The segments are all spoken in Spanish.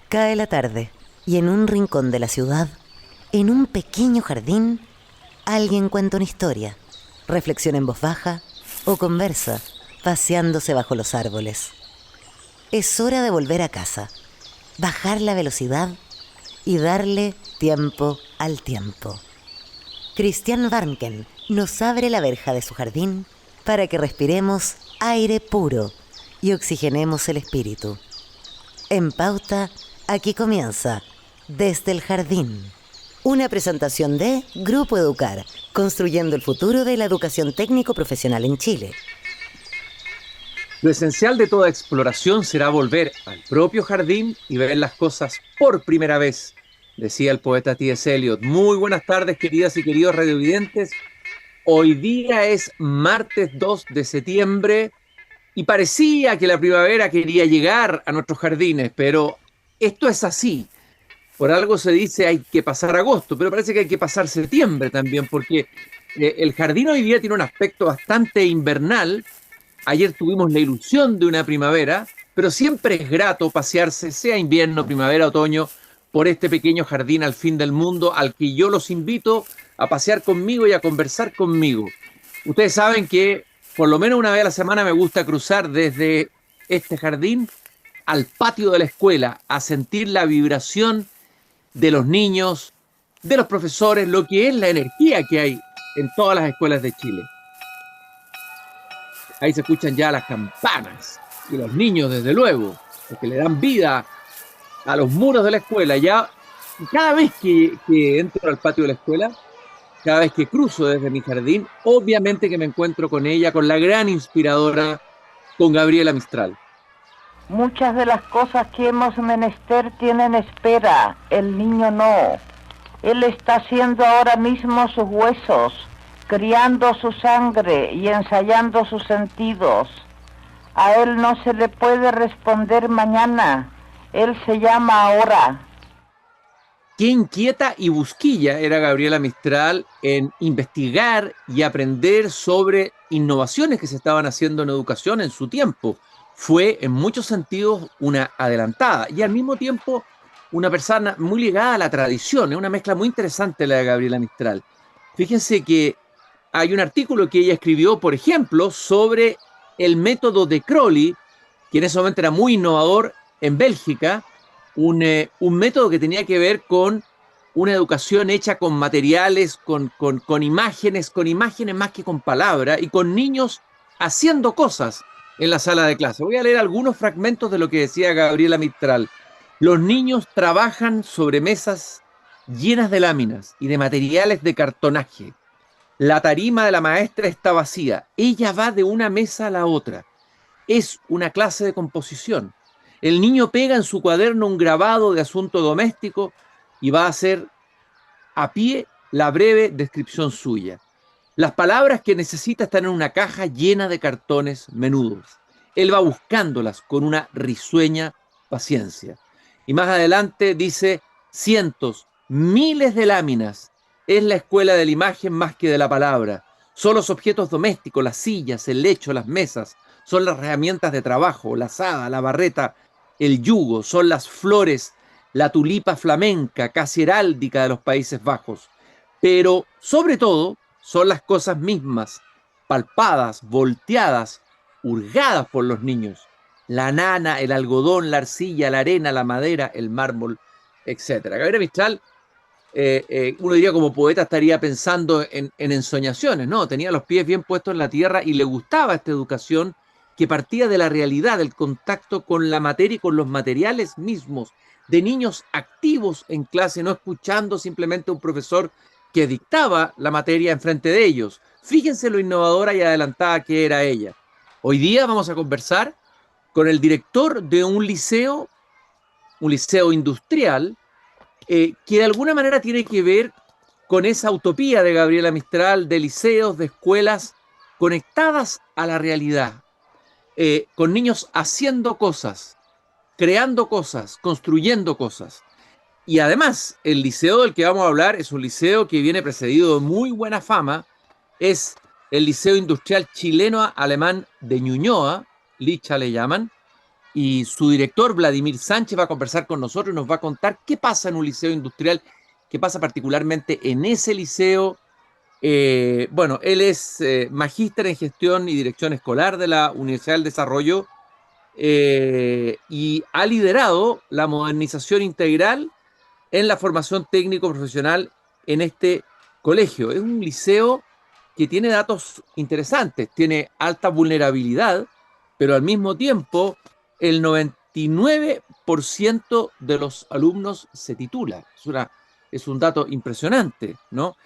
Cae la tarde y en un rincón de la ciudad, en un pequeño jardín, alguien cuenta una historia, reflexiona en voz baja o conversa, paseándose bajo los árboles. Es hora de volver a casa, bajar la velocidad y darle tiempo al tiempo. Christian Warnken nos abre la verja de su jardín para que respiremos aire puro y oxigenemos el espíritu. En Pauta, aquí comienza Desde el Jardín. Una presentación de Grupo Educar, construyendo el futuro de la educación técnico-profesional en Chile. Lo esencial de toda exploración será volver al propio jardín y ver las cosas por primera vez, decía el poeta T.S. Eliot. Muy buenas tardes, queridas y queridos radiovidentes. Hoy día es martes 2 de septiembre y parecía que la primavera quería llegar a nuestros jardines, pero esto es así. Por algo se dice hay que pasar agosto, pero parece que hay que pasar septiembre también, porque el jardín hoy día tiene un aspecto bastante invernal. Ayer tuvimos la ilusión de una primavera, pero siempre es grato pasearse, sea invierno, primavera, otoño, por este pequeño jardín al fin del mundo, al que yo los invito a pasear conmigo y a conversar conmigo. Ustedes saben que por lo menos una vez a la semana me gusta cruzar desde este jardín al patio de la escuela, a sentir la vibración de los niños, de los profesores, lo que es la energía que hay en todas las escuelas de Chile. Ahí se escuchan ya las campanas y los niños, desde luego, porque le dan vida a los muros de la escuela. Ya cada vez que entro al patio de la escuela, cada vez que cruzo desde mi jardín, obviamente que me encuentro con ella, con la gran inspiradora, con Gabriela Mistral. Muchas de las cosas que hemos menester tienen espera, el niño no. Él está haciendo ahora mismo sus huesos, criando su sangre y ensayando sus sentidos. A él no se le puede responder mañana, él se llama ahora. Qué inquieta y busquilla era Gabriela Mistral en investigar y aprender sobre innovaciones que se estaban haciendo en educación en su tiempo. Fue en muchos sentidos una adelantada y al mismo tiempo una persona muy ligada a la tradición. Es una mezcla muy interesante la de Gabriela Mistral. Fíjense que hay un artículo que ella escribió, por ejemplo, sobre el método de Crowley, que en ese momento era muy innovador en Bélgica, un método que tenía que ver con una educación hecha con materiales, con imágenes más que con palabras, y con niños haciendo cosas en la sala de clase. Voy a leer algunos fragmentos de lo que decía Gabriela Mistral. Los niños trabajan sobre mesas llenas de láminas y de materiales de cartonaje. La tarima de la maestra está vacía. Ella va de una mesa a la otra. Es una clase de composición. El niño pega en su cuaderno un grabado de asunto doméstico y va a hacer a pie la breve descripción suya. Las palabras que necesita están en una caja llena de cartones menudos. Él va buscándolas con una risueña paciencia. Y más adelante dice, cientos, miles de láminas. Es la escuela de la imagen más que de la palabra. Son los objetos domésticos, las sillas, el lecho, las mesas. Son las herramientas de trabajo, la azada, la barreta, el yugo. Son las flores, la tulipa flamenca, casi heráldica de los Países Bajos. Pero, sobre todo, son las cosas mismas, palpadas, volteadas, hurgadas por los niños. La nana, el algodón, la arcilla, la arena, la madera, el mármol, etc. Gabriela Mistral, uno diría como poeta estaría pensando en ensoñaciones, ¿no? Tenía los pies bien puestos en la tierra y le gustaba esta educación que partía de la realidad, del contacto con la materia y con los materiales mismos, de niños activos en clase, no escuchando simplemente a un profesor que dictaba la materia enfrente de ellos. Fíjense lo innovadora y adelantada que era ella. Hoy día vamos a conversar con el director de un liceo industrial, que de alguna manera tiene que ver con esa utopía de Gabriela Mistral, de liceos, de escuelas conectadas a la realidad, con niños haciendo cosas, creando cosas, construyendo cosas. Y además, el liceo del que vamos a hablar es un liceo que viene precedido de muy buena fama. Es el Liceo Industrial Chileno-Alemán de Ñuñoa, Licha le llaman, y su director, Vladimir Sánchez, va a conversar con nosotros y nos va a contar qué pasa en un liceo industrial, qué pasa particularmente en ese liceo. Bueno, él es magíster en gestión y dirección escolar de la Universidad del Desarrollo y ha liderado la modernización integral en la formación técnico profesional en este colegio. Es un liceo que tiene datos interesantes, tiene alta vulnerabilidad, pero al mismo tiempo el 99% de los alumnos se titula. Es un dato impresionante, ¿no?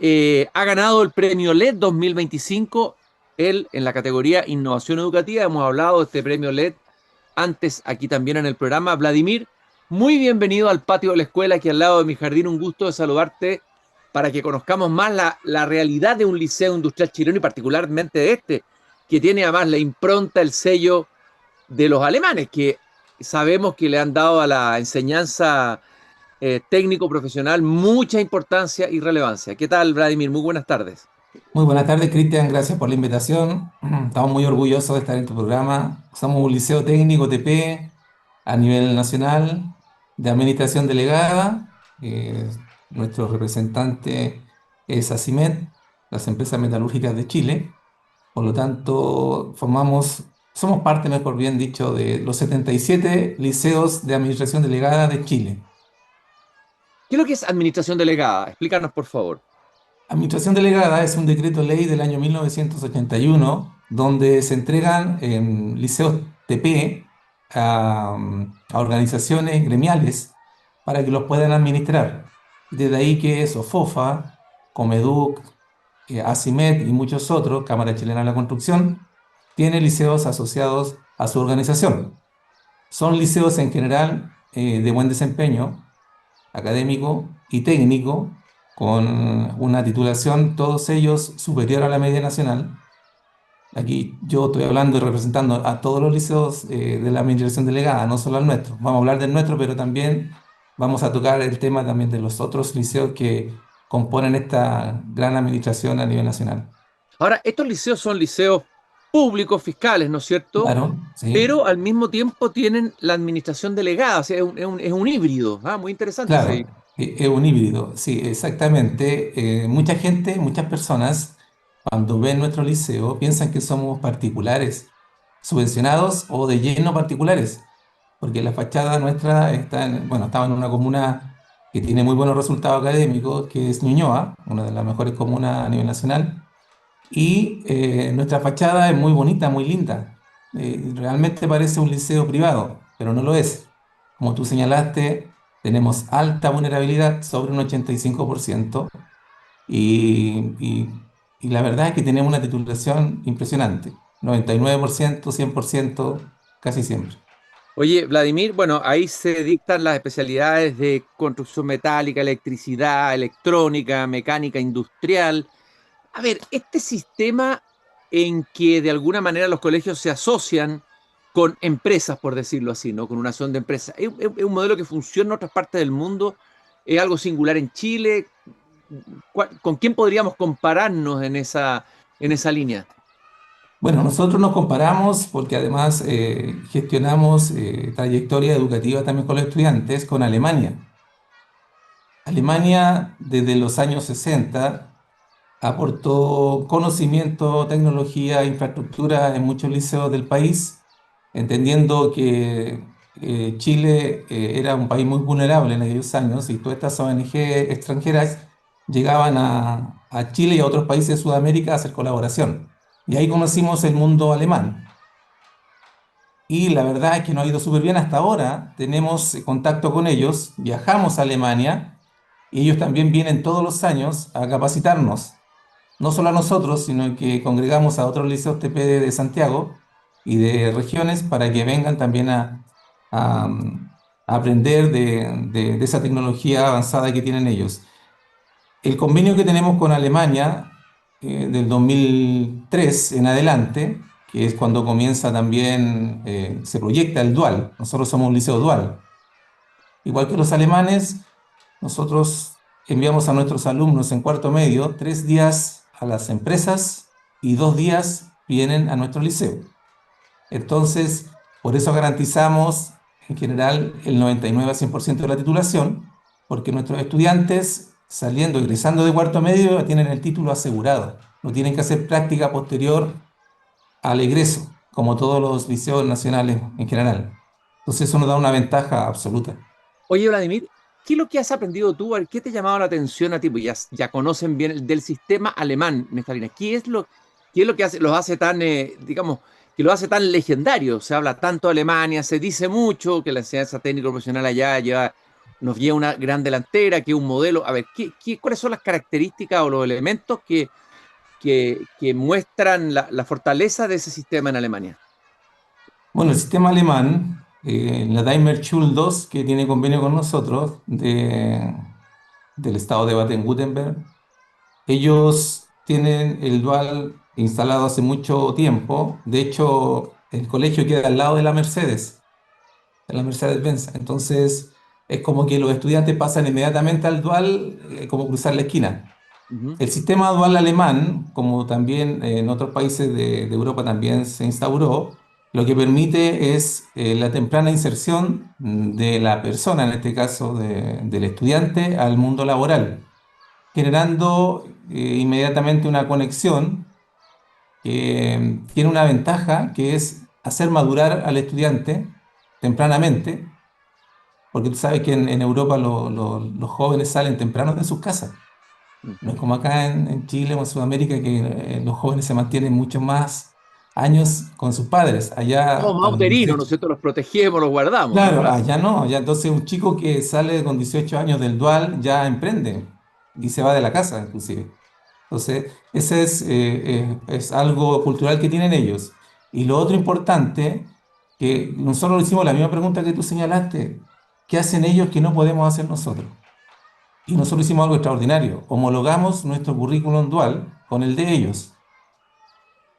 Ha ganado el premio LED 2025, él en la categoría Innovación Educativa. Hemos hablado de este premio LED antes aquí también en el programa. Vladimir, muy bienvenido al patio de la escuela, aquí al lado de mi jardín. Un gusto de saludarte para que conozcamos más la realidad de un liceo industrial chileno y particularmente de este, que tiene además la impronta, el sello de los alemanes, que sabemos que le han dado a la enseñanza técnico-profesional mucha importancia y relevancia. ¿Qué tal, Vladimir? Muy buenas tardes. Muy buenas tardes, Cristian. Gracias por la invitación. Estamos muy orgullosos de estar en tu programa. Somos un liceo técnico TP a nivel nacional de administración delegada. Nuestro representante es ACIMED, las empresas metalúrgicas de Chile. Por lo tanto, somos parte, mejor bien dicho, de los 77 liceos de administración delegada de Chile. ¿Qué es lo que es administración delegada? Explícanos, por favor. Administración delegada es un decreto ley del año 1981 donde se entregan liceos TP a organizaciones gremiales para que los puedan administrar. Desde ahí que SOFOFA, Comeduc, ACIMED y muchos otros, Cámara Chilena de la Construcción, tienen liceos asociados a su organización. Son liceos en general de buen desempeño académico y técnico, con una titulación, todos ellos superior a la media nacional. Aquí yo estoy hablando y representando a todos los liceos de la administración delegada, no solo al nuestro. Vamos a hablar del nuestro, pero también vamos a tocar el tema también de los otros liceos que componen esta gran administración a nivel nacional. Ahora, estos liceos son liceos públicos, fiscales, ¿no es cierto? Claro, sí. Pero al mismo tiempo tienen la administración delegada, o sea, es un híbrido. Muy interesante. Claro, Sí. es un híbrido, sí, exactamente. Mucha gente, muchas personas, cuando ven nuestro liceo, piensan que somos particulares, subvencionados o de lleno particulares, porque la fachada nuestra estaba en una comuna que tiene muy buenos resultados académicos, que es Ñuñoa, una de las mejores comunas a nivel nacional, y nuestra fachada es muy bonita, muy linda. Realmente parece un liceo privado, pero no lo es. Como tú señalaste, tenemos alta vulnerabilidad, sobre un 85%, y, y, y la verdad es que tenemos una titulación impresionante, 99%, 100%, casi siempre. Oye, Vladimir, bueno, ahí se dictan las especialidades de construcción metálica, electricidad, electrónica, mecánica industrial. A ver, este sistema en que de alguna manera los colegios se asocian con empresas, por decirlo así, ¿no? Con una acción de empresas. Es un modelo que funciona en otras partes del mundo, es algo singular en Chile. ¿Con quién podríamos compararnos en esa línea? Bueno, nosotros nos comparamos porque además gestionamos trayectoria educativa también con los estudiantes con Alemania. Alemania desde los años 60 aportó conocimiento, tecnología, infraestructura en muchos liceos del país, entendiendo que Chile era un país muy vulnerable en aquellos años y todas estas ONG extranjeras llegaban a Chile y a otros países de Sudamérica a hacer colaboración. Y ahí conocimos el mundo alemán. Y la verdad es que nos ha ido súper bien hasta ahora. Tenemos contacto con ellos, viajamos a Alemania y ellos también vienen todos los años a capacitarnos. No solo a nosotros, sino que congregamos a otros liceos TP de Santiago y de regiones para que vengan también a aprender de esa tecnología avanzada que tienen ellos. El convenio que tenemos con Alemania del 2003 en adelante, que es cuando comienza también, se proyecta el dual. Nosotros somos un liceo dual. Igual que los alemanes, nosotros enviamos a nuestros alumnos en cuarto medio 3 días a las empresas y 2 días vienen a nuestro liceo. Entonces, Por eso garantizamos en general el 99 a 100% de la titulación, porque nuestros estudiantes saliendo, egresando de cuarto medio, ya tienen el título asegurado. No tienen que hacer práctica posterior al egreso, como todos los liceos nacionales en general. Entonces eso nos da una ventaja absoluta. Oye, Vladimir, ¿qué es lo que has aprendido tú? A ver, ¿qué te ha llamado la atención a ti? Pues ya conocen bien del sistema alemán, Nestalina. ¿Qué es lo que los hace tan, digamos, que lo hace tan legendario? Se habla tanto de Alemania, se dice mucho que la enseñanza técnico profesional allá nos lleva una gran delantera, que es un modelo. A ver, ¿cuáles son las características o los elementos que muestran la fortaleza de ese sistema en Alemania? Bueno, el sistema alemán, la Daimler Schule 2, que tiene convenio con nosotros, del estado de Baden-Württemberg, ellos tienen el dual instalado hace mucho tiempo. De hecho, el colegio queda al lado de la Mercedes-Benz. Entonces, es como que los estudiantes pasan inmediatamente al dual, como cruzar la esquina. Ujú. El sistema dual alemán, como también en otros países de Europa también se instauró, lo que permite es la temprana inserción de la persona, en este caso del estudiante, al mundo laboral, generando inmediatamente una conexión que tiene una ventaja, que es hacer madurar al estudiante tempranamente, porque tú sabes que en Europa los jóvenes salen tempranos de sus casas. No es como acá en Chile o en Sudamérica, que los jóvenes se mantienen mucho más años con sus padres. Allá Somos a más los uterinos, ¿no 18. es cierto? Los protegemos, los guardamos, ¿no? Claro, allá no, allá entonces un chico que sale con 18 años del dual ya emprende y se va de la casa, inclusive. Entonces, ese es algo cultural que tienen ellos. Y lo otro importante, que nosotros le hicimos la misma pregunta que tú señalaste: ¿qué hacen ellos que no podemos hacer nosotros? Y nosotros hicimos algo extraordinario: homologamos nuestro currículum dual con el de ellos.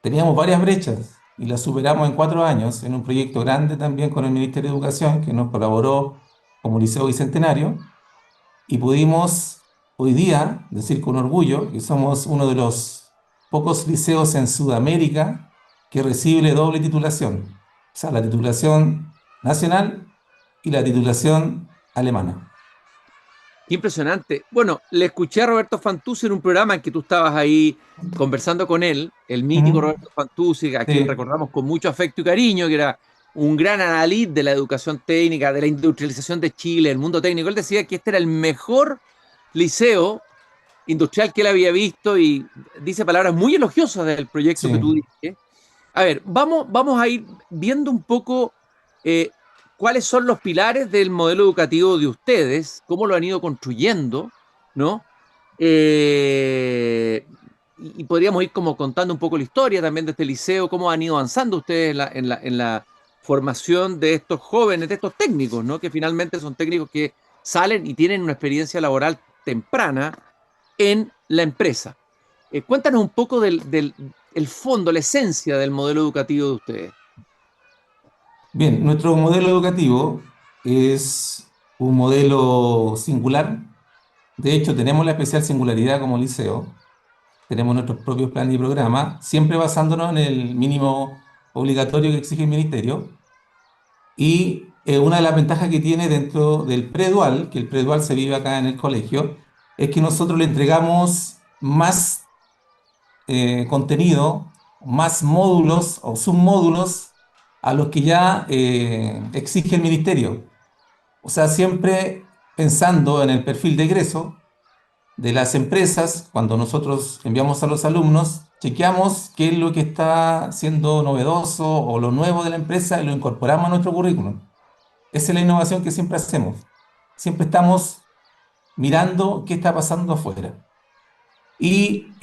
Teníamos varias brechas y las superamos en 4 años en un proyecto grande también con el Ministerio de Educación, que nos colaboró como Liceo Bicentenario, y pudimos hoy día decir con orgullo que somos uno de los pocos liceos en Sudamérica que recibe doble titulación, o sea, la titulación nacional y la titulación alemana. Qué impresionante. Bueno, le escuché a Roberto Fantuzzi en un programa en que tú estabas ahí conversando con él, el mítico Ujú. Roberto Fantuzzi, a quien Sí, recordamos con mucho afecto y cariño, que era un gran analista de la educación técnica, de la industrialización de Chile, el mundo técnico. Él decía que este era el mejor liceo industrial que él había visto y dice palabras muy elogiosas del proyecto que sí. tú dices. A ver, vamos a ir viendo un poco eh, cuáles son los pilares del modelo educativo de ustedes, cómo lo han ido construyendo, ¿no? Y podríamos ir como contando un poco la historia también de este liceo, cómo han ido avanzando ustedes en la formación de estos jóvenes, de estos técnicos, ¿no? Que finalmente son técnicos que salen y tienen una experiencia laboral temprana en la empresa. Cuéntanos un poco del el fondo, la esencia del modelo educativo de ustedes. Bien, nuestro modelo educativo es un modelo singular. De hecho, tenemos la especial singularidad como liceo. Tenemos nuestros propios planes y programas, siempre basándonos en el mínimo obligatorio que exige el ministerio. Y una de las ventajas que tiene dentro del predual, que el predual se vive acá en el colegio, es que nosotros le entregamos más contenido, más módulos o submódulos a los que ya exige el ministerio. O sea, siempre pensando en el perfil de egreso de las empresas. Cuando nosotros enviamos a los alumnos, chequeamos qué es lo que está siendo novedoso o lo nuevo de la empresa y lo incorporamos a nuestro currículum. Esa es la innovación que siempre hacemos. Siempre estamos mirando qué está pasando afuera. Y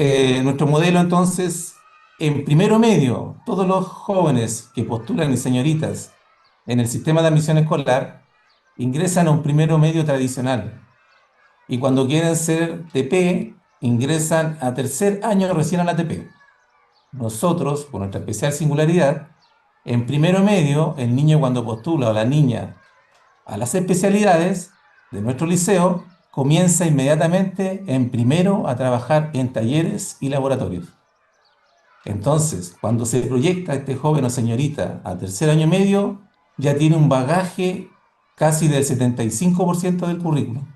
nuestro modelo entonces, en primero medio, todos los jóvenes que postulan y señoritas en el sistema de admisión escolar ingresan a un primero medio tradicional. Y cuando quieren ser TP, ingresan a tercer año recién a la TP. Nosotros, por nuestra especial singularidad, en primero medio, el niño cuando postula o la niña a las especialidades de nuestro liceo, comienza inmediatamente en primero a trabajar en talleres y laboratorios. Entonces, cuando se proyecta este joven o señorita a tercer año medio, ya tiene un bagaje casi del 75% del currículum.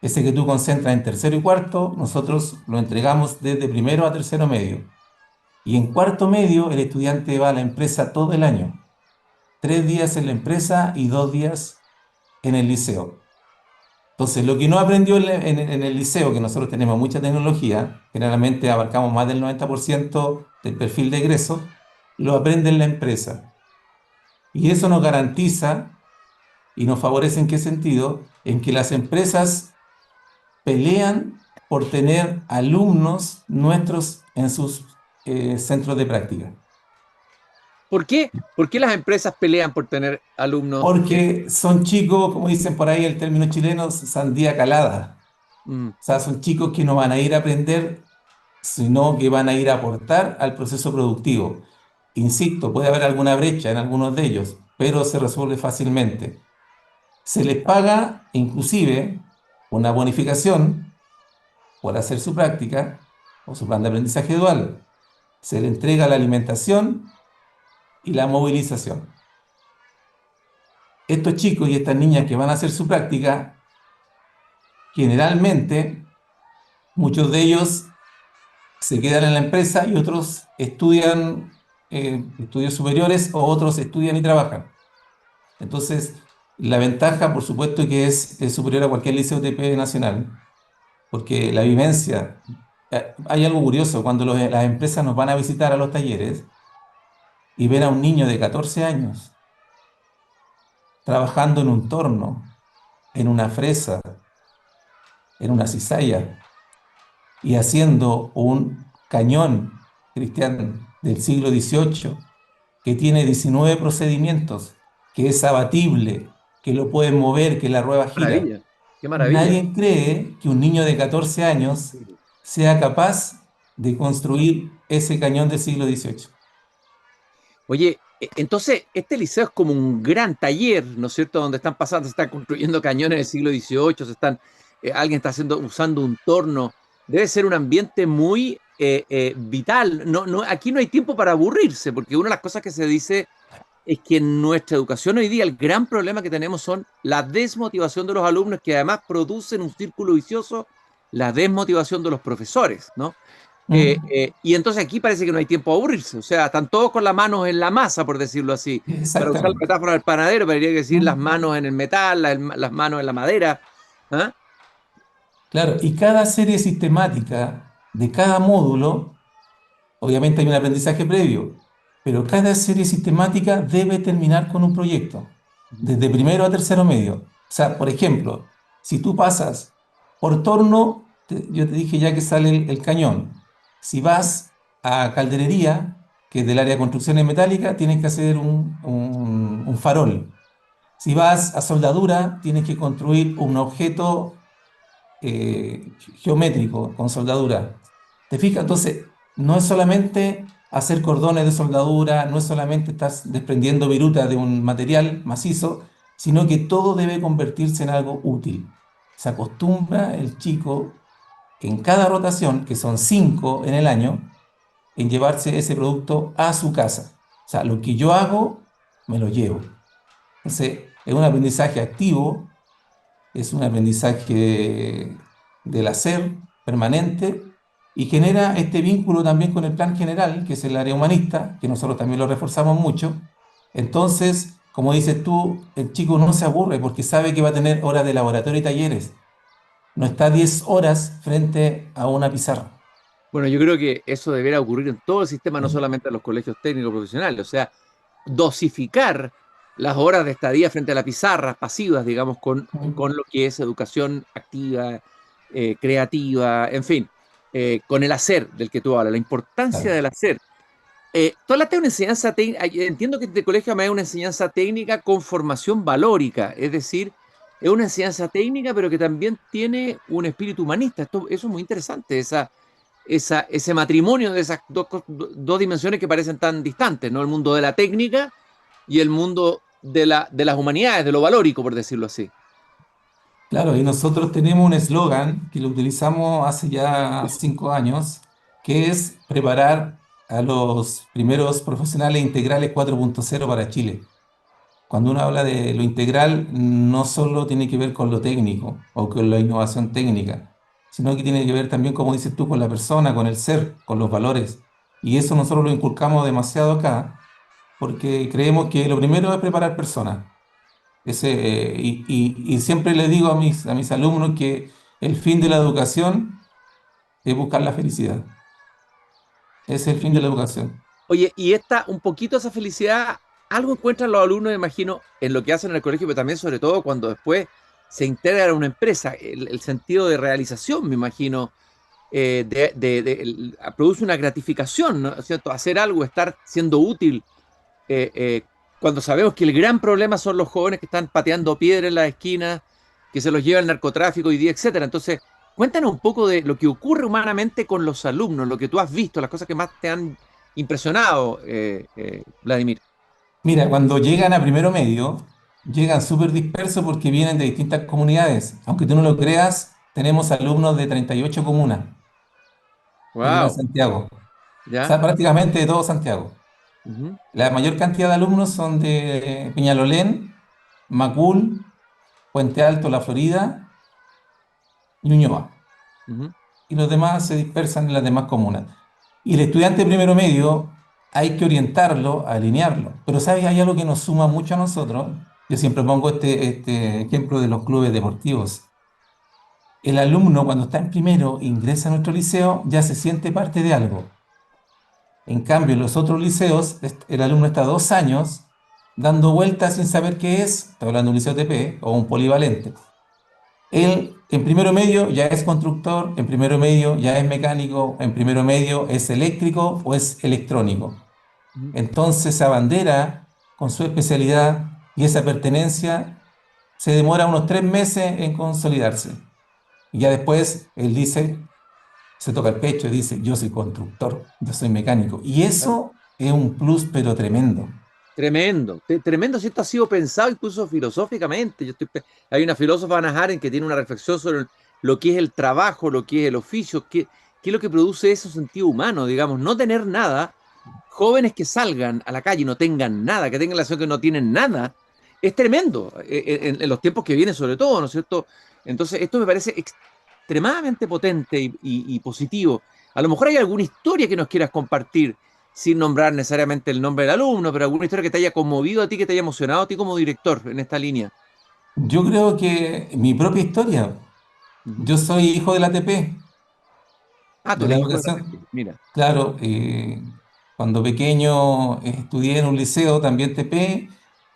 Ese que tú concentras en tercero y cuarto, nosotros lo entregamos desde primero a tercero medio. Y en cuarto medio, el estudiante va a la empresa todo el año. 3 días en la empresa y 2 días en el liceo. Entonces, lo que no aprendió en el liceo, que nosotros tenemos mucha tecnología, generalmente abarcamos más del 90% del perfil de egreso, lo aprende en la empresa. Y eso nos garantiza y nos favorece ¿en qué sentido? En que las empresas pelean por tener alumnos nuestros en sus centros de práctica. ¿Por qué? ¿Por qué las empresas pelean por tener alumnos? Porque son chicos, como dicen por ahí el término chileno, sandía calada. Mm, O sea, son chicos que no van a ir a aprender, sino que van a ir a aportar al proceso productivo. Insisto, puede haber alguna brecha en algunos de ellos, pero se resuelve fácilmente. Se les paga inclusive una bonificación por hacer su práctica o su plan de aprendizaje dual. Se le entrega la alimentación y la movilización. Estos chicos y estas niñas que van a hacer su práctica, generalmente, muchos de ellos se quedan en la empresa y otros estudian estudios superiores o otros estudian y trabajan. Entonces, la ventaja, por supuesto, que es superior a cualquier liceo UTP nacional, porque la vivencia, hay algo curioso, cuando las empresas nos van a visitar a los talleres y ven a un niño de 14 años trabajando en un torno, en una fresa, en una cizalla y haciendo un cañón, Cristian, del siglo XVIII, que tiene 19 procedimientos, que es abatible, que lo pueden mover, que la rueda gira. maravilla, qué maravilla. Nadie cree que un niño de 14 años sea capaz de construir ese cañón del siglo XVIII. Oye, entonces este liceo es como un gran taller, ¿no es cierto? Donde están pasando, se están construyendo cañones del siglo XVIII, alguien está usando un torno. Debe ser un ambiente muy vital. Aquí no hay tiempo para aburrirse, porque una de las cosas que se dice es que en nuestra educación hoy día el gran problema que tenemos son la desmotivación de los alumnos, que además producen un círculo vicioso, la desmotivación de los profesores, ¿no? ¿Mm? Y entonces aquí parece que no hay tiempo a aburrirse, o sea, están todos con las manos en la masa, por decirlo así. Para usar la Exactamente. metáfora del panadero, podría decir las ¿Mm? manos en el metal, las manos en la madera. ¿Ah? Claro, y cada serie sistemática de cada módulo, obviamente hay un aprendizaje previo, pero cada serie sistemática debe terminar con un proyecto, desde primero a tercero medio. O sea, por ejemplo, si tú pasas por torno, yo te dije ya que sale el cañón. Si vas a calderería, que es del área de construcciones metálicas, tienes que hacer un farol. Si vas a soldadura, tienes que construir un objeto geométrico con soldadura. ¿Te fijas? Entonces, no es solamente hacer cordones de soldadura, no es solamente estar desprendiendo virutas de un material macizo, sino que todo debe convertirse en algo útil. Se acostumbra el chico en cada rotación, que son 5 en el año, en llevarse ese producto a su casa. O sea, lo que yo hago, me lo llevo. Entonces, es un aprendizaje activo, es un aprendizaje del hacer permanente y genera este vínculo también con el plan general, que es el área humanista, que nosotros también lo reforzamos mucho. Entonces, como dices tú, el chico no se aburre porque sabe que va a tener horas de laboratorio y talleres. No está 10 horas frente a una pizarra. Bueno, yo creo que eso debería ocurrir en todo el sistema, no solamente en los colegios técnicos profesionales, o sea, dosificar las horas de estadía frente a la pizarra, pasivas, digamos, con lo que es educación activa, creativa, en fin, con el hacer del que tú hablas, la importancia Claro. del hacer. Tú hablaste de una enseñanza técnica, entiendo que este colegio me da una enseñanza técnica con formación valórica, es decir, es una enseñanza técnica, pero que también tiene un espíritu humanista. Eso es muy interesante, ese matrimonio de esas dos dimensiones que parecen tan distantes, ¿no? El mundo de la técnica y el mundo de las humanidades, de lo valórico, por decirlo así. Claro, y nosotros tenemos un eslogan que lo utilizamos hace ya 5 años, que es preparar a los primeros profesionales integrales 4.0 para Chile. Cuando uno habla de lo integral, no solo tiene que ver con lo técnico o con la innovación técnica, sino que tiene que ver también, como dices tú, con la persona, con el ser, con los valores. Y eso nosotros lo inculcamos demasiado acá, porque creemos que lo primero es preparar personas. Y siempre les digo a mis alumnos que el fin de la educación es buscar la felicidad. Ese es el fin de Y, la educación. oye, y un poquito esa felicidad, algo encuentran los alumnos, me imagino, en lo que hacen en el colegio, pero también sobre todo cuando después se integran a una empresa, el sentido de realización, me imagino, produce una gratificación, ¿no es cierto? Hacer algo, estar siendo útil, eh, eh, cuando sabemos que el gran problema son los jóvenes que están pateando piedras en las esquinas, que se los lleva el narcotráfico hoy día, etcétera. Entonces, cuéntanos un poco de lo que ocurre humanamente con los alumnos, lo que tú has visto, las cosas que más te han impresionado, Vladimir. Mira, cuando llegan a primero medio, llegan súper dispersos porque vienen de distintas comunidades. Aunque tú no lo creas, tenemos alumnos de 38 comunas en Gran Wow, Santiago. O ¿ya? sea, prácticamente de todo Santiago. Ujú, La mayor cantidad de alumnos son de Peñalolén, Macul, Puente Alto, La Florida, Ñuñoa. ujú. Y los demás se dispersan en las demás comunas. Y el estudiante de primero medio hay que orientarlo, alinearlo. Pero ¿sabes? Hay algo que nos suma mucho a nosotros. Yo siempre pongo este ejemplo de los clubes deportivos. El alumno cuando está en primero, ingresa a nuestro liceo, ya se siente parte de algo. En cambio, en los otros liceos, el alumno está 2 años dando vueltas sin saber qué es. Estoy hablando de un liceo TP o un polivalente. Él en primero medio ya es constructor, en primero medio ya es mecánico, en primero medio es eléctrico o es electrónico. Ujú. Entonces esa bandera con su especialidad y esa pertenencia se demora unos 3 meses en consolidarse. Y ya después él dice, se toca el pecho y dice, yo soy constructor, yo soy mecánico. Y eso es un plus pero tremendo. Tremendo, tremendo si esto ha sido pensado incluso filosóficamente. Hay una filósofa, Hannah Arendt, que tiene una reflexión sobre lo que es el trabajo, lo que es el oficio, qué es lo que produce ese sentido humano, digamos, no tener nada, jóvenes que salgan a la calle y no tengan nada, que tengan la sensación que no tienen nada, es tremendo, en los tiempos que vienen sobre todo, ¿no es cierto? Entonces, esto me parece extremadamente potente y positivo. A lo mejor hay alguna historia que nos quieras compartir sin nombrar necesariamente el nombre del alumno, pero alguna historia que te haya conmovido a ti, que te haya emocionado a ti como director en esta línea. Yo creo que mi propia historia, Ujú. yo soy hijo del ATP, Ah, tú de la eres hijo de la educación. TP, mira. Claro, cuando pequeño estudié en un liceo también TP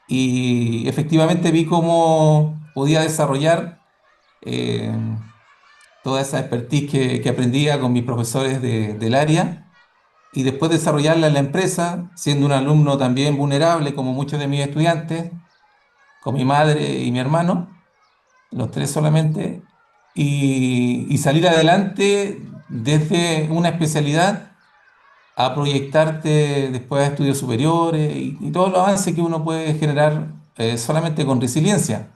y efectivamente vi cómo podía desarrollar eh, toda esa expertise que aprendía con mis profesores del área y después desarrollarla en la empresa, siendo un alumno también vulnerable como muchos de mis estudiantes, con mi madre y mi hermano, los tres solamente, y salir adelante desde una especialidad a proyectarte después a estudios superiores y todos los avances que uno puede generar solamente con resiliencia.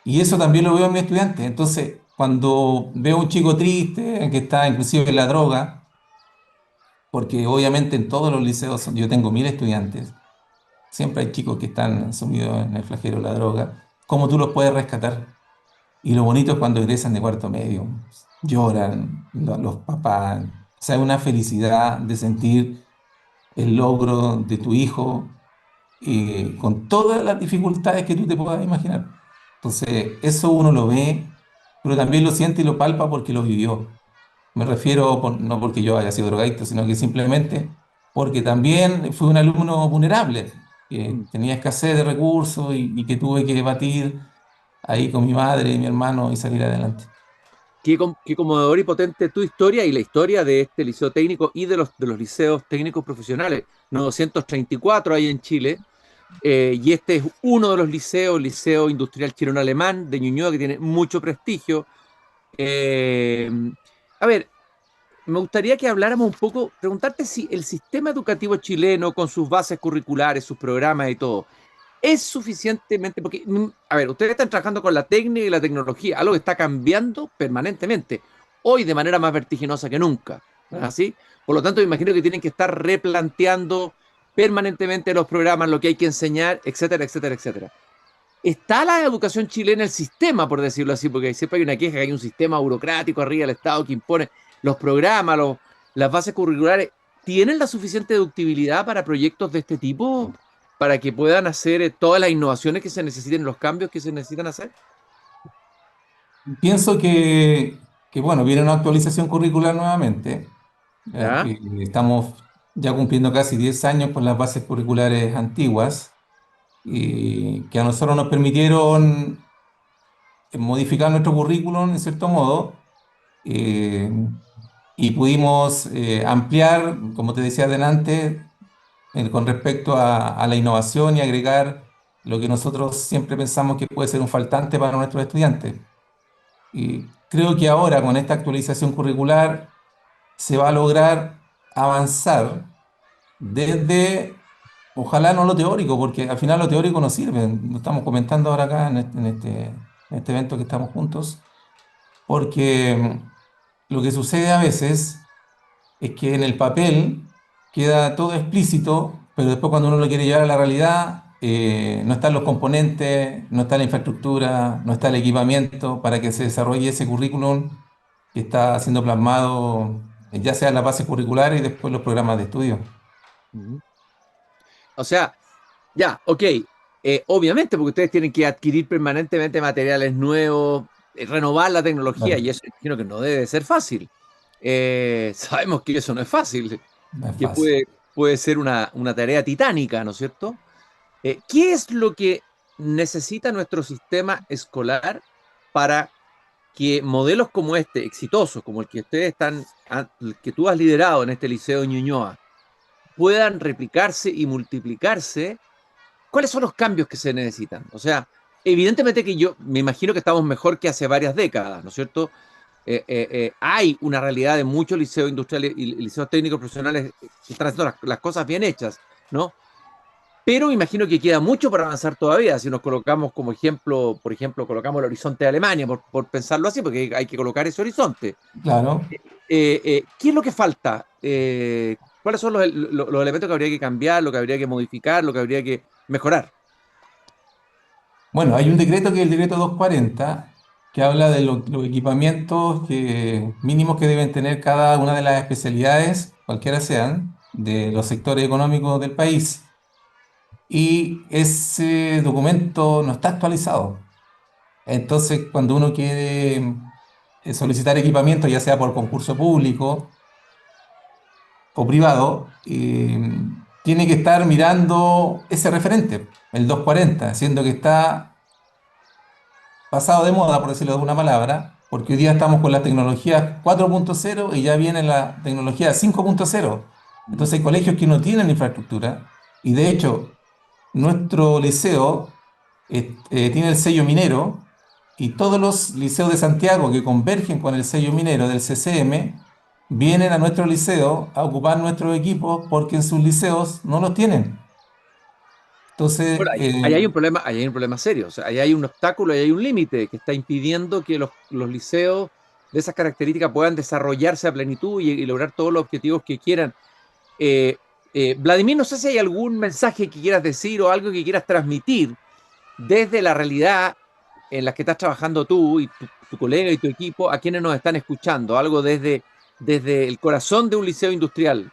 Y eso también lo veo en mis estudiantes. Entonces, cuando veo a un chico triste, que está inclusive en la droga, porque obviamente en todos los liceos yo tengo 1000 estudiantes, siempre hay chicos que están sumidos en el flagelo de la droga, ¿cómo tú los puedes rescatar? Y lo bonito es cuando egresan de cuarto medio, lloran los papás, o sea, una felicidad de sentir el logro de tu hijo con todas las dificultades que tú te puedas imaginar. Entonces, eso uno lo ve, pero también lo siente y lo palpa porque lo vivió. Me refiero, no porque yo haya sido drogadicto, sino que simplemente porque también fui un alumno vulnerable, que Mm. tenía escasez de recursos y que tuve que debatir ahí con mi madre y mi hermano y salir adelante. Qué conmovedor y potente tu historia y la historia de este liceo técnico y de los liceos técnicos profesionales. 934 hay en Chile, y este es uno de los liceos, Liceo Industrial Chileno Alemán de Ñuñoa, que tiene mucho prestigio. Eh, a ver, me gustaría que habláramos un poco, preguntarte si el sistema educativo chileno, con sus bases curriculares, sus programas y todo, es suficientemente, porque, a ver, ustedes están trabajando con la técnica y la tecnología, algo que está cambiando permanentemente, hoy de manera más vertiginosa que nunca, ¿no es así? Por lo tanto, me imagino que tienen que estar replanteando permanentemente los programas, lo que hay que enseñar, etcétera, etcétera, etcétera. ¿Está la educación chilena, el sistema, por decirlo así? Porque siempre hay una queja que hay un sistema burocrático arriba del Estado que impone los programas, las bases curriculares. ¿Tienen la suficiente deductibilidad para proyectos de este tipo? Para que puedan hacer todas las innovaciones que se necesiten, los cambios que se necesitan hacer. Pienso bueno, viene una actualización curricular nuevamente. ¿Ya? Estamos ya cumpliendo casi 10 años con las bases curriculares antiguas, y que a nosotros nos permitieron modificar nuestro currículum en cierto modo, eh, y pudimos ampliar, como te decía adelante, con respecto a la innovación y agregar lo que nosotros siempre pensamos que puede ser un faltante para nuestros estudiantes. Y creo que ahora con esta actualización curricular se va a lograr avanzar desde, ojalá no lo teórico, porque al final lo teórico no sirve. Lo estamos comentando ahora acá en este evento que estamos juntos, porque lo que sucede a veces es que en el papel queda todo explícito, pero después cuando uno lo quiere llevar a la realidad, no están los componentes, no está la infraestructura, no está el equipamiento para que se desarrolle ese currículum que está siendo plasmado, ya sea en la base curricular y después los programas de estudio. Ujú. O sea, ya, ok. Obviamente, porque ustedes tienen que adquirir permanentemente materiales nuevos, renovar la tecnología, Claro, y eso imagino que no debe ser fácil. Sabemos que eso no es fácil, no es que fácil. puede ser una tarea titánica, ¿no es cierto? ¿Qué es lo que necesita nuestro sistema escolar para que modelos como este, exitosos, como el que ustedes el que tú has liderado en este Liceo de Ñuñoa, puedan replicarse y multiplicarse? ¿Cuáles son los cambios que se necesitan? O sea, evidentemente que yo me imagino que estamos mejor que hace varias décadas, ¿no es cierto? Hay una realidad de muchos liceos industriales y liceos técnicos profesionales que están haciendo las cosas bien hechas, ¿no? Pero imagino que queda mucho para avanzar todavía. Si nos colocamos como ejemplo, por ejemplo, colocamos el horizonte de Alemania, por pensarlo así, porque hay que colocar ese horizonte. Claro. ¿Qué es lo que falta? ¿Cuáles son los elementos que habría que cambiar, lo que habría que modificar, lo que habría que mejorar? Bueno, hay un decreto que es el decreto 240, que habla de los equipamientos mínimos que deben tener cada una de las especialidades, cualquiera sean, de los sectores económicos del país. Y ese documento no está actualizado. Entonces, cuando uno quiere solicitar equipamiento, ya sea por concurso público o privado, tiene que estar mirando ese referente, el 240, siendo que está pasado de moda, por decirlo de alguna palabra, porque hoy día estamos con la tecnología 4.0 y ya viene la tecnología 5.0. Entonces hay colegios que no tienen infraestructura, y de hecho nuestro liceo tiene el sello minero, y todos los liceos de Santiago que convergen con el sello minero del CCM vienen a nuestro liceo a ocupar nuestros equipos porque en sus liceos no los tienen. Entonces, Bueno, ahí ahí hay un problema serio. O sea, ahí hay un obstáculo, ahí hay un límite que está impidiendo que los liceos de esas características puedan desarrollarse a plenitud y lograr todos los objetivos que quieran. Vladimir, no sé si hay algún mensaje que quieras decir o algo que quieras transmitir desde la realidad en la que estás trabajando tú y tu colega y tu equipo a quienes nos están escuchando, algo desde el corazón de un liceo industrial.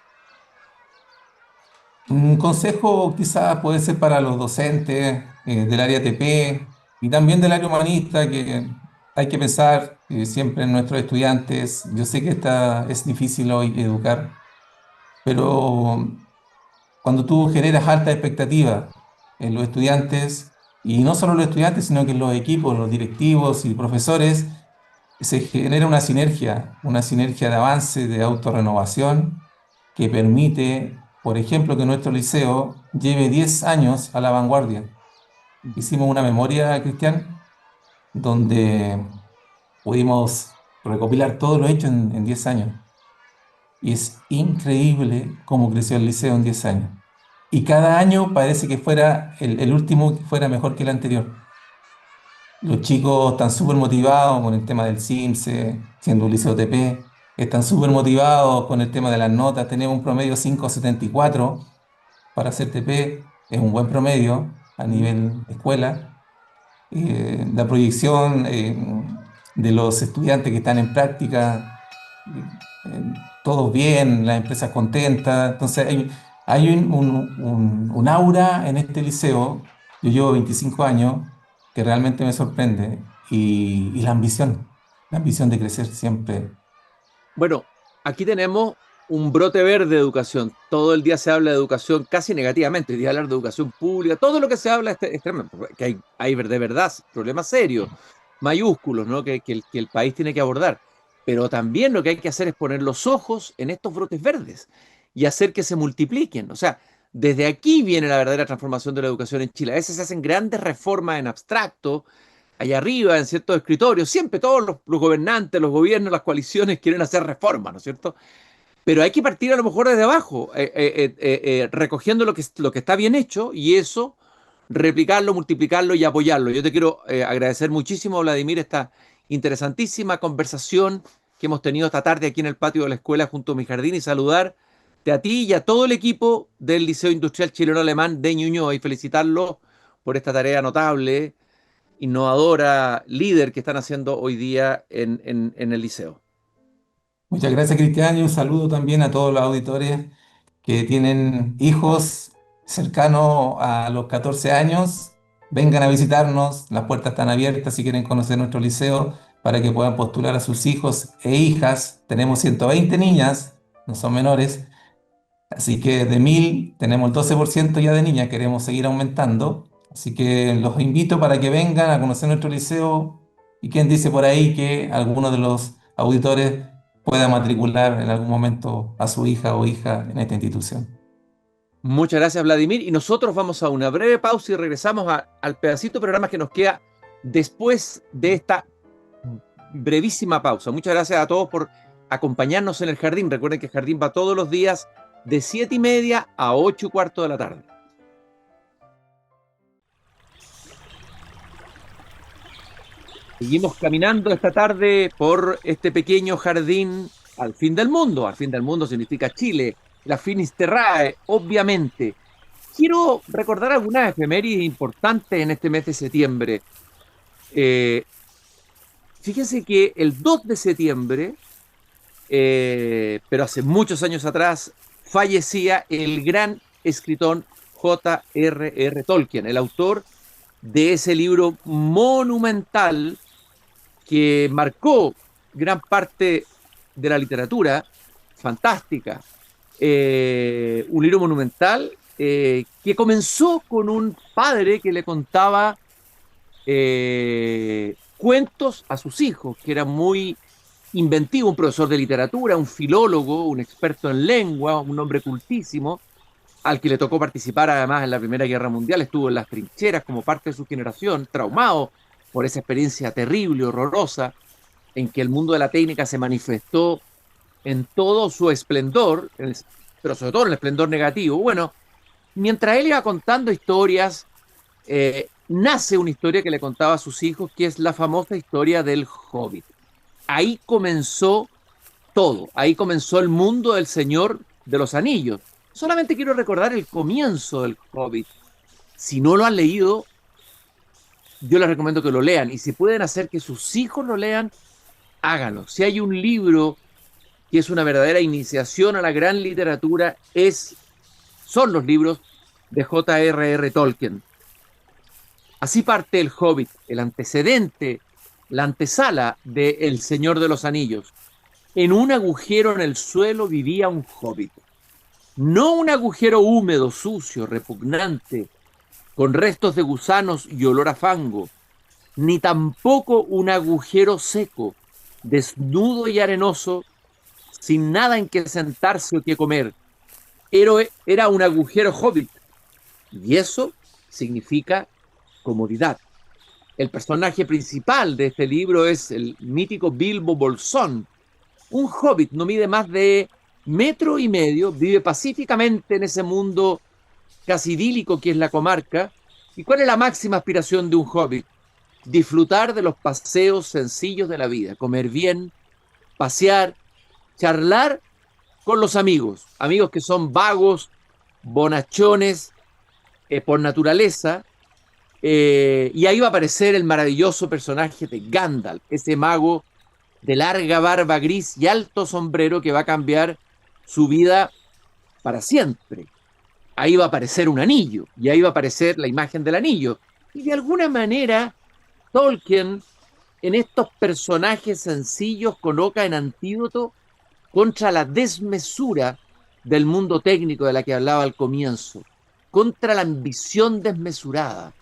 un consejo quizás puede ser para los docentes del área TP y también del área humanista, que hay que pensar siempre en nuestros estudiantes. Yo sé que es difícil hoy educar, pero cuando tú generas alta expectativa en los estudiantes, y no solo los estudiantes, sino que en los equipos, los directivos y profesores, se genera una sinergia de avance, de autorrenovación, que permite, por ejemplo, que nuestro liceo lleve 10 años a la vanguardia. Hicimos una memoria, Cristian, donde pudimos recopilar todo lo hecho en 10 años. Y es increíble cómo creció el liceo en 10 años. Y cada año parece que fuera el último que fuera mejor que el anterior. Los chicos están súper motivados con el tema del CIMSE, siendo un liceo TP. Están súper motivados con el tema de las notas. Tenemos un promedio 5,74, para CTP es un buen promedio a nivel escuela. La proyección de los estudiantes que están en práctica, todos bien, las empresas contentas. Entonces hay un aura en este liceo. Yo llevo 25 años que realmente me sorprende y la ambición de crecer siempre. Bueno, aquí tenemos un brote verde de educación. Todo el día se habla de educación casi negativamente. Hoy día hablar de educación pública, todo lo que se habla es tremendo, que hay de verdad problemas serios, mayúsculos, ¿no? Que el país tiene que abordar. Pero también lo que hay que hacer es poner los ojos en estos brotes verdes y hacer que se multipliquen. O sea, desde aquí viene la verdadera transformación de la educación en Chile. A veces se hacen grandes reformas en abstracto, allá arriba, en ciertos escritorios. Siempre todos los gobernantes, los gobiernos, las coaliciones quieren hacer reformas, ¿no es cierto? Pero hay que partir a lo mejor desde abajo, recogiendo lo que está bien hecho y eso, replicarlo, multiplicarlo y apoyarlo. Yo te quiero agradecer muchísimo, Vladimir, esta interesantísima conversación que hemos tenido esta tarde aquí en el patio de la escuela junto a mi jardín y saludarte a ti y a todo el equipo del Liceo Industrial Chileno Alemán de Ñuñoa y felicitarlos por esta tarea notable, innovadora, líder que están haciendo hoy día en el liceo. Muchas gracias, Cristian, y un saludo también a todos los auditores que tienen hijos cercanos a los 14 años. Vengan a visitarnos, las puertas están abiertas si quieren conocer nuestro liceo para que puedan postular a sus hijos e hijas. Tenemos 120 niñas, no son menores, así que de 1000 tenemos el 12% ya de niñas, queremos seguir aumentando. Así que los invito para que vengan a conocer nuestro liceo y quien dice por ahí que alguno de los auditores pueda matricular en algún momento a su hija o hija en esta institución. Muchas gracias, Vladimir. Y nosotros vamos a una breve pausa y regresamos al pedacito de programa que nos queda después de esta brevísima pausa. Muchas gracias a todos por acompañarnos en el jardín. Recuerden que el jardín va todos los días de 7:30 a 8:15 de la tarde. Seguimos caminando esta tarde por este pequeño jardín al fin del mundo. Al fin del mundo significa Chile, la Finisterrae, obviamente. Quiero recordar algunas efemérides importantes en este mes de septiembre. Fíjense que el 2 de septiembre, pero hace muchos años atrás, fallecía el gran escritor J.R.R. Tolkien, el autor de ese libro monumental que marcó gran parte de la literatura fantástica. Un libro monumental que comenzó con un padre que le contaba cuentos a sus hijos, que era muy inventivo, un profesor de literatura, un filólogo, un experto en lengua, un hombre cultísimo, al que le tocó participar además en la Primera Guerra Mundial, estuvo en las trincheras como parte de su generación, traumado por esa experiencia terrible, horrorosa, en que el mundo de la técnica se manifestó en todo su esplendor, pero sobre todo en el esplendor negativo. Bueno, mientras él iba contando historias, nace una historia que le contaba a sus hijos, que es la famosa historia del Hobbit. Ahí comenzó todo, ahí comenzó el mundo del Señor de los Anillos. Solamente quiero recordar el comienzo del Hobbit. Si no lo han leído, yo les recomiendo que lo lean. Y si pueden hacer que sus hijos lo lean, háganlo. Si hay un libro que es una verdadera iniciación a la gran literatura, son los libros de J.R.R. Tolkien. Así parte el Hobbit, el antecedente, la antesala de El Señor de los Anillos. En un agujero en el suelo vivía un hobbit. No un agujero húmedo, sucio, repugnante, con restos de gusanos y olor a fango, ni tampoco un agujero seco, desnudo y arenoso, sin nada en que sentarse o que comer. Era un agujero hobbit, y eso significa comodidad. El personaje principal de este libro es el mítico Bilbo Bolsón. Un hobbit no mide más de 1,5 metros, vive pacíficamente en ese mundo casi idílico que es la comarca. ¿Y cuál es la máxima aspiración de un hobbit? Disfrutar de los paseos sencillos de la vida, comer bien, pasear, charlar con los amigos que son vagos bonachones por naturaleza, y ahí va a aparecer el maravilloso personaje de Gandalf, ese mago de larga barba gris y alto sombrero que va a cambiar su vida para siempre. Ahí va a aparecer un anillo, y ahí va a aparecer la imagen del anillo. Y de alguna manera, Tolkien, en estos personajes sencillos, coloca en antídoto contra la desmesura del mundo técnico de la que hablaba al comienzo, contra la ambición desmesurada,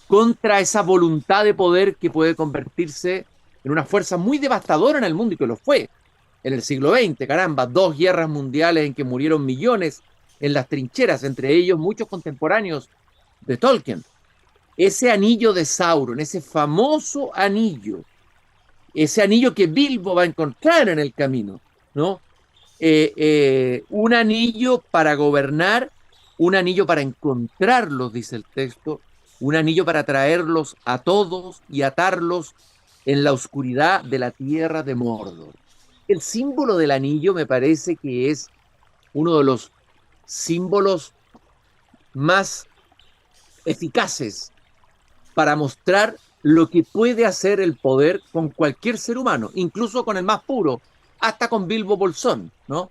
contra esa voluntad de poder que puede convertirse en una fuerza muy devastadora en el mundo, y que lo fue en el siglo XX, caramba, 2 guerras mundiales en que murieron millones en las trincheras, entre ellos muchos contemporáneos de Tolkien. Ese anillo de Sauron, ese famoso anillo, ese anillo que Bilbo va a encontrar en el camino, ¿no? Un anillo para gobernar, un anillo para encontrarlos, dice el texto, un anillo para traerlos a todos y atarlos en la oscuridad de la tierra de Mordor. El símbolo del anillo me parece que es uno de los símbolos más eficaces para mostrar lo que puede hacer el poder con cualquier ser humano, incluso con el más puro, hasta con Bilbo Bolsón, ¿no?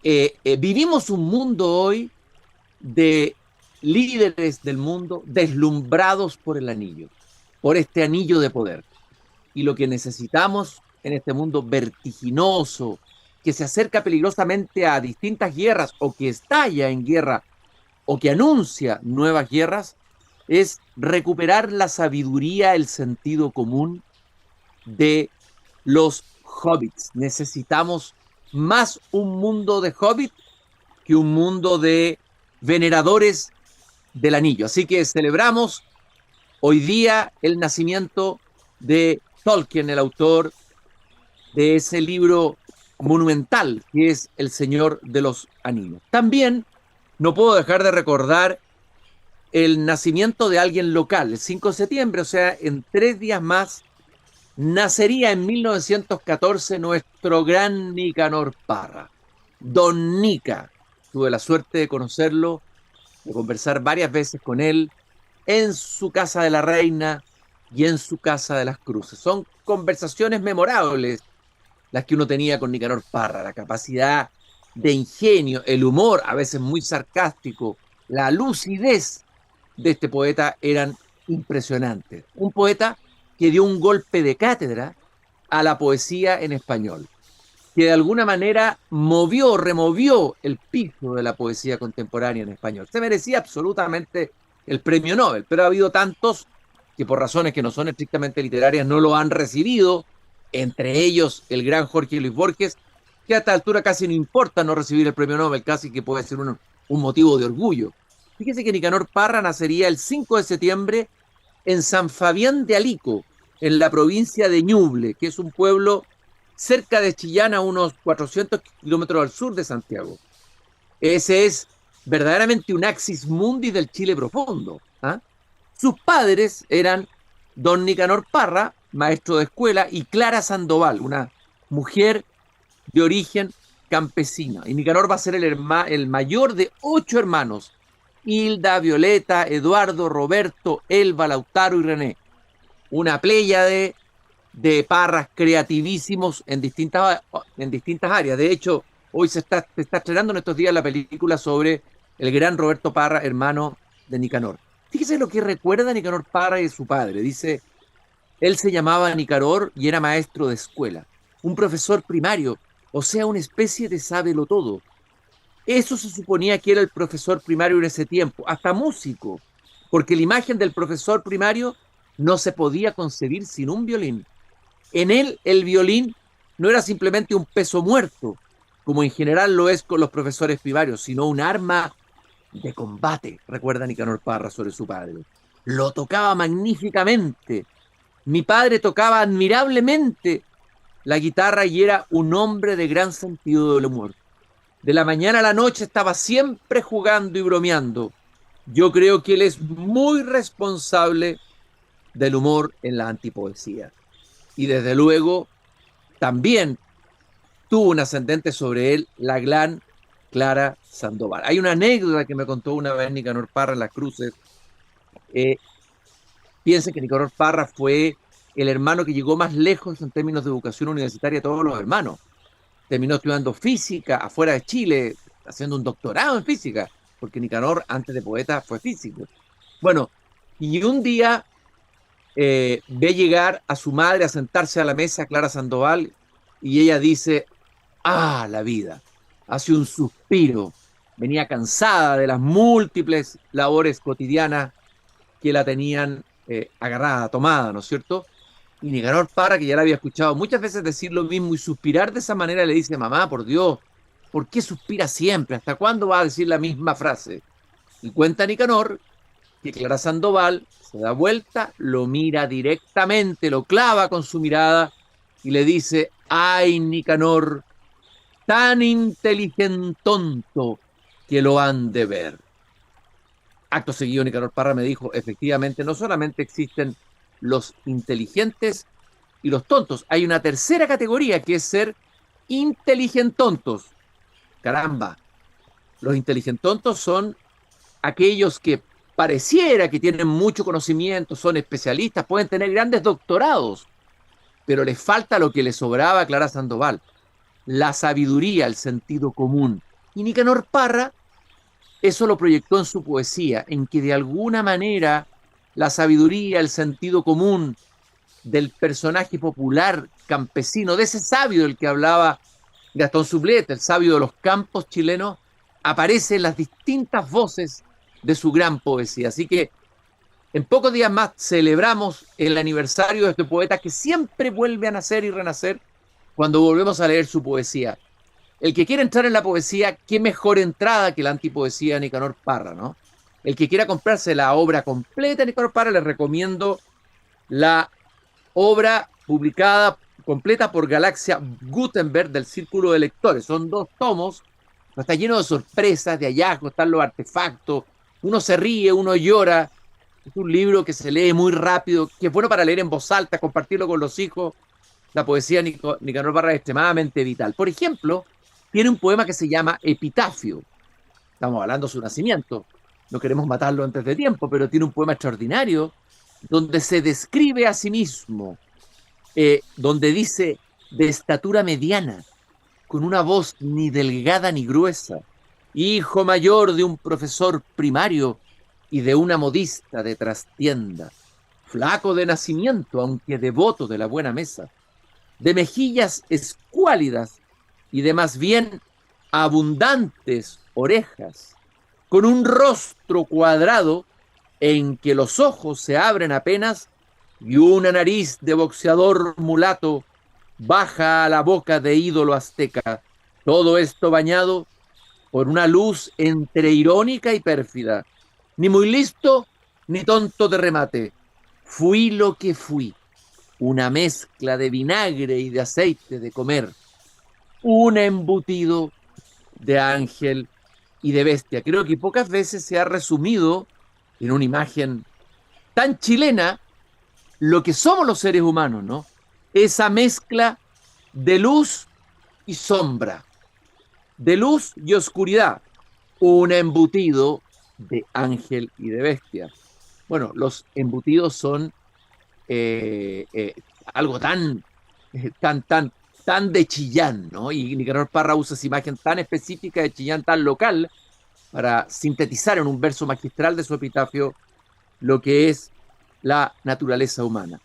Vivimos un mundo hoy de líderes del mundo deslumbrados por el anillo, por este anillo de poder. Y lo que necesitamos en este mundo vertiginoso, que se acerca peligrosamente a distintas guerras, o que estalla en guerra, o que anuncia nuevas guerras, es recuperar la sabiduría, el sentido común de los hobbits. Necesitamos más un mundo de hobbit que un mundo de veneradores del anillo. Así que celebramos hoy día el nacimiento de Tolkien, el autor de ese libro monumental que es El Señor de los Anillos. También no puedo dejar de recordar el nacimiento de alguien local, el 5 de septiembre, o sea, en 3 días más, nacería en 1914 nuestro gran Nicanor Parra, Don Nica. Tuve la suerte de conocerlo, de conversar varias veces con él, en su casa de la Reina y en su casa de las Cruces. Son conversaciones memorables las que uno tenía con Nicanor Parra, la capacidad de ingenio, el humor, a veces muy sarcástico, la lucidez de este poeta eran impresionantes. Un poeta que dio un golpe de cátedra a la poesía en español, que de alguna manera removió el piso de la poesía contemporánea en español. Se merecía absolutamente el premio Nobel, pero ha habido tantos que por razones que no son estrictamente literarias no lo han recibido, entre ellos el gran Jorge Luis Borges, que a esta altura casi no importa no recibir el premio Nobel, casi que puede ser un motivo de orgullo. Fíjese que Nicanor Parra nacería el 5 de septiembre en San Fabián de Alico, en la provincia de Ñuble, que es un pueblo cerca de Chillán, a unos 400 kilómetros al sur de Santiago. Ese es verdaderamente un axis mundi del Chile profundo. ¿Ah? Sus padres eran don Nicanor Parra, maestro de escuela, y Clara Sandoval, una mujer de origen campesina. Y Nicanor va a ser el mayor de 8 hermanos: Hilda, Violeta, Eduardo, Roberto, Elba, Lautaro y René. Una pléyade de Parras creativísimos en distintas áreas. De hecho, hoy se está estrenando en estos días la película sobre el gran Roberto Parra, hermano de Nicanor. Fíjese lo que recuerda Nicanor Parra de su padre. Dice, él se llamaba Nicanor y era maestro de escuela, un profesor primario, o sea, una especie de sábelo-todo. Eso se suponía que era el profesor primario en ese tiempo, hasta músico, porque la imagen del profesor primario no se podía concebir sin un violín. En él, el violín no era simplemente un peso muerto, como en general lo es con los profesores primarios, sino un arma de combate, recuerda Nicanor Parra sobre su padre. Lo tocaba magníficamente. Mi padre tocaba admirablemente la guitarra y era un hombre de gran sentido del humor. De la mañana a la noche estaba siempre jugando y bromeando. Yo creo que él es muy responsable del humor en la antipoesía. Y desde luego también tuvo un ascendente sobre él la gran Clara Sandoval. Hay una anécdota que me contó una vez Nicanor Parra en Las Cruces. Piensen que Nicanor Parra fue el hermano que llegó más lejos en términos de educación universitaria de todos los hermanos. Terminó estudiando física afuera de Chile, haciendo un doctorado en física, porque Nicanor, antes de poeta, fue físico. Bueno, y un día ve llegar a su madre a sentarse a la mesa, Clara Sandoval, y ella dice, ah, la vida, hace un suspiro, venía cansada de las múltiples labores cotidianas que la tenían agarrada, tomada, ¿no es cierto? Y Nicanor Parra, que ya la había escuchado muchas veces decir lo mismo y suspirar de esa manera, le dice, mamá, por Dios, ¿por qué suspira siempre? ¿Hasta cuándo va a decir la misma frase? Y cuenta Nicanor que Clara Sandoval se da vuelta, lo mira directamente, lo clava con su mirada y le dice, ay, Nicanor, tan inteligentonto que lo han de ver. Acto seguido, Nicanor Parra me dijo, efectivamente, no solamente existen los inteligentes y los tontos, hay una tercera categoría que es ser inteligentontos. Caramba, los inteligentontos son aquellos que pareciera que tienen mucho conocimiento, son especialistas, pueden tener grandes doctorados, pero les falta lo que le sobraba a Clara Sandoval, la sabiduría, el sentido común. Y Nicanor Parra eso lo proyectó en su poesía, en que de alguna manera la sabiduría, el sentido común del personaje popular campesino, de ese sabio del que hablaba Gastón Sublet, el sabio de los campos chilenos, aparece en las distintas voces de su gran poesía. Así que en pocos días más celebramos el aniversario de este poeta que siempre vuelve a nacer y renacer cuando volvemos a leer su poesía. El que quiera entrar en la poesía, qué mejor entrada que la antipoesía de Nicanor Parra, ¿no? El que quiera comprarse la obra completa de Nicanor Parra, les recomiendo la obra publicada completa por Galaxia Gutenberg del Círculo de Lectores. Son 2 tomos, está lleno de sorpresas, de hallazgos, están los artefactos, uno se ríe, uno llora. Es un libro que se lee muy rápido, que es bueno para leer en voz alta, compartirlo con los hijos. La poesía de Nicanor Parra es extremadamente vital. Por ejemplo, tiene un poema que se llama Epitafio. Estamos hablando de su nacimiento. No queremos matarlo antes de tiempo, pero tiene un poema extraordinario donde se describe a sí mismo, donde dice, de estatura mediana, con una voz ni delgada ni gruesa, hijo mayor de un profesor primario y de una modista de trastienda, flaco de nacimiento, aunque devoto de la buena mesa, de mejillas escuálidas y de más bien abundantes orejas, con un rostro cuadrado en que los ojos se abren apenas y una nariz de boxeador mulato baja a la boca de ídolo azteca, todo esto bañado por una luz entre irónica y pérfida, ni muy listo ni tonto de remate. Fui lo que fui, una mezcla de vinagre y de aceite de comer, un embutido de ángel y de bestia. Creo que pocas veces se ha resumido en una imagen tan chilena lo que somos los seres humanos, ¿no? Esa mezcla de luz y sombra, de luz y oscuridad, un embutido de ángel y de bestia. Bueno, los embutidos son algo tan de Chillán, ¿no? Y Nicanor Parra usa esa imagen tan específica de Chillán, tan local, para sintetizar en un verso magistral de su epitafio lo que es la naturaleza humana.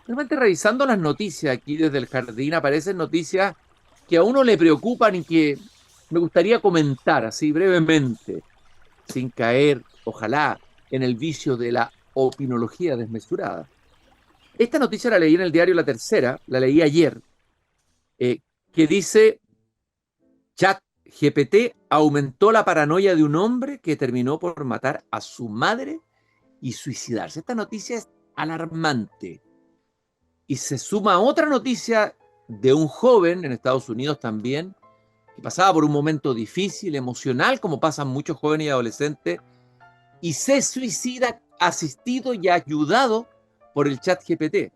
Realmente revisando las noticias aquí desde el jardín aparecen noticias que a uno le preocupan y que me gustaría comentar así brevemente, sin caer, ojalá, en el vicio de la opinología desmesurada. Esta noticia la leí en el diario La Tercera, la leí ayer, que dice, ChatGPT aumentó la paranoia de un hombre que terminó por matar a su madre y suicidarse. Esta noticia es alarmante. Y se suma otra noticia de un joven en Estados Unidos también, que pasaba por un momento difícil, emocional, como pasan muchos jóvenes y adolescentes, y se suicida asistido y ayudado por el ChatGPT,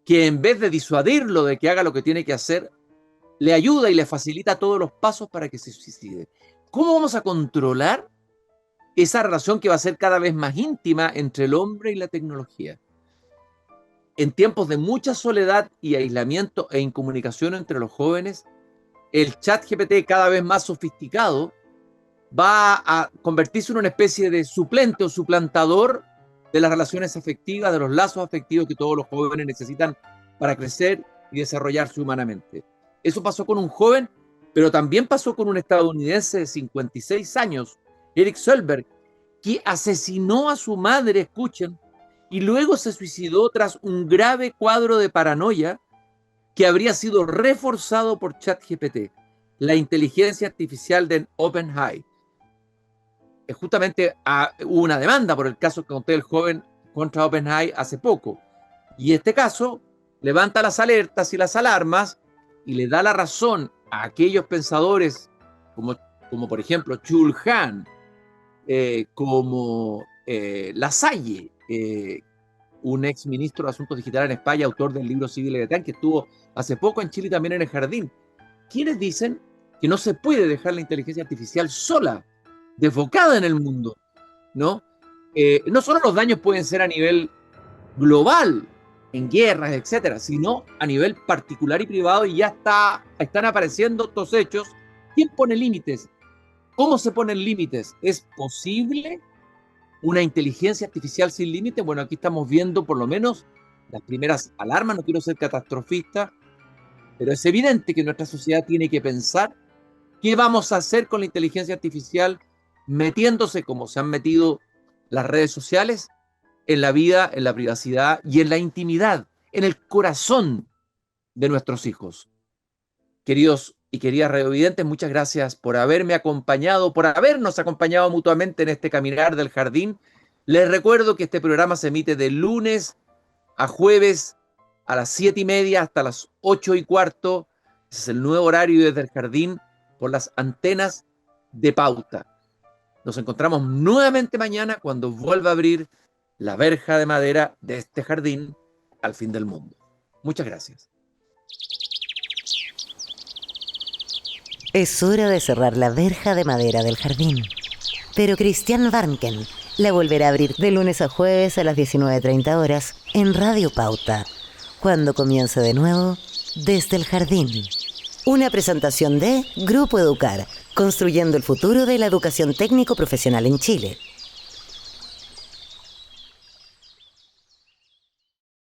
que en vez de disuadirlo de que haga lo que tiene que hacer, le ayuda y le facilita todos los pasos para que se suicide. ¿cómo vamos a controlar esa relación que va a ser cada vez más íntima entre el hombre y la tecnología? En tiempos de mucha soledad y aislamiento e incomunicación entre los jóvenes, el ChatGPT, cada vez más sofisticado, va a convertirse en una especie de suplente o suplantador de las relaciones afectivas, de los lazos afectivos que todos los jóvenes necesitan para crecer y desarrollarse humanamente. Eso pasó con un joven, pero también pasó con un estadounidense de 56 años, Eric Solberg, que asesinó a su madre, escuchen, y luego se suicidó tras un grave cuadro de paranoia que habría sido reforzado por ChatGPT, la inteligencia artificial de OpenAI. Justamente hubo una demanda por el caso que conté del joven contra OpenAI hace poco. Y este caso levanta las alertas y las alarmas y le da la razón a aquellos pensadores como por ejemplo Chul Han, como Lasalle, un ex ministro de Asuntos Digitales en España, autor del libro Civil y Leviatán, que estuvo hace poco en Chile y también en el Jardín, quienes dicen que no se puede dejar la inteligencia artificial sola, desbocada en el mundo, ¿no? No solo los daños pueden ser a nivel global, en guerras, etcétera, sino a nivel particular y privado, y ya están apareciendo estos hechos. ¿Quién pone límites? ¿Cómo se ponen límites? ¿Es posible una inteligencia artificial sin límites? Bueno, aquí estamos viendo por lo menos las primeras alarmas. No quiero ser catastrofista, pero es evidente que nuestra sociedad tiene que pensar qué vamos a hacer con la inteligencia artificial metiéndose, como se han metido las redes sociales, en la vida, en la privacidad y en la intimidad, en el corazón de nuestros hijos. Queridos y queridas radiovidentes, muchas gracias por haberme acompañado, por habernos acompañado mutuamente en este caminar del jardín. Les recuerdo que este programa se emite de lunes a jueves a las 7:30 hasta las 8:15. Ese es el nuevo horario desde el jardín por las antenas de Pauta. Nos encontramos nuevamente mañana cuando vuelva a abrir la verja de madera de este jardín al fin del mundo. Muchas gracias. Es hora de cerrar la verja de madera del jardín. Pero Cristian Warnken la volverá a abrir de lunes a jueves a las 19:30 horas en Radio Pauta, cuando comience de nuevo Desde el Jardín. Una presentación de Grupo Educar, construyendo el futuro de la educación técnico-profesional en Chile.